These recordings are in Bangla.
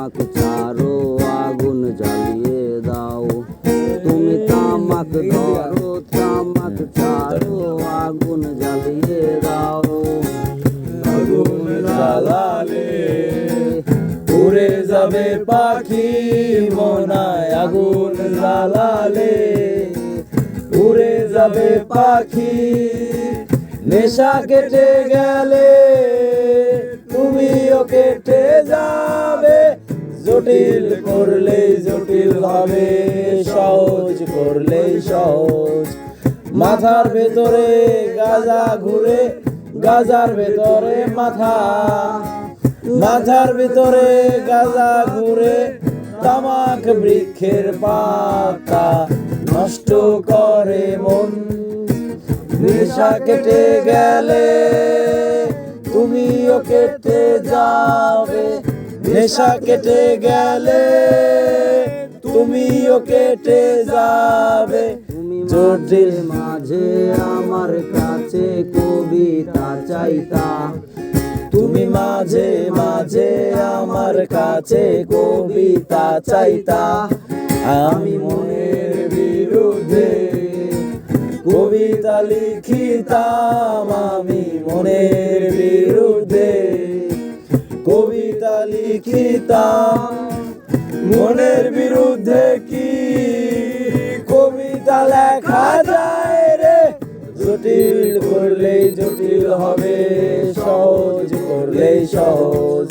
তামাক ছাড়ো আগুন জ্বালিয়ে দাও। তুমি তামাক ধরো তামাক ছাড়ো আগুন জ্বালিয়ে দাও। আগুন জ্বালালে উড়ে যাবে পাখি মনায়, আগুন জ্বালালে উড়ে যাবে পাখি। নেশা কেটে গেলে তুমিও কেটে যাবে, জটিল করলেই জটিল হবে, সহজ করলেই সহজ। মাথার ভেতরে গাজা ঘুরে, গাজার ভেতরে মাথা, মাথার ভিতরে গাজা ঘুরে, তামাক বৃক্ষের পাতা নষ্ট করে মন। নেশা কেটে গেলে তুমিও কেটে যাবে, নেশা কেটে গেলে তুমিও কেটে যাবে। তুমি মাঝে মাঝে আমার কাছে কবিতা চাইতা। তুমি মাঝে মাঝে আমার কাছে কবিতা চাইতা। আমি মনের বিরুদ্ধে কবিতা লিখিতাম, আমি মনের বিরুদ্ধে কবিতা লিখিতাম। মনের বিরুদ্ধে কি কবিতা লেখা যায় রে? জটিল করলেই জটিল হবে, সহজ করলেই সহজ।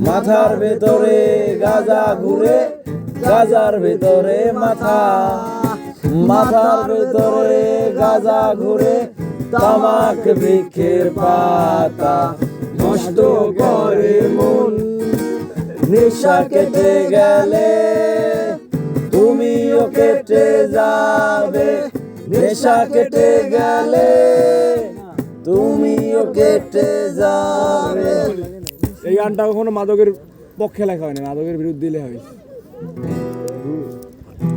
মাথার ভেতরে গাজা ঘুরে, গাজার ভেতরে মাথা, মাথার ভেতরে গাজা ঘুরে, তামাক বৃক্ষের পাতা নষ্ট করে মন। নেশা কেটে গেলে তুমিও কেটে যাবে, নেশা কেটে গেলে তুমিও কেটে যাবে। এই গানটা কখনো মাদকের পক্ষে লেখা হয়নি, মাদকের বিরুদ্ধে লেখা হয়েছে।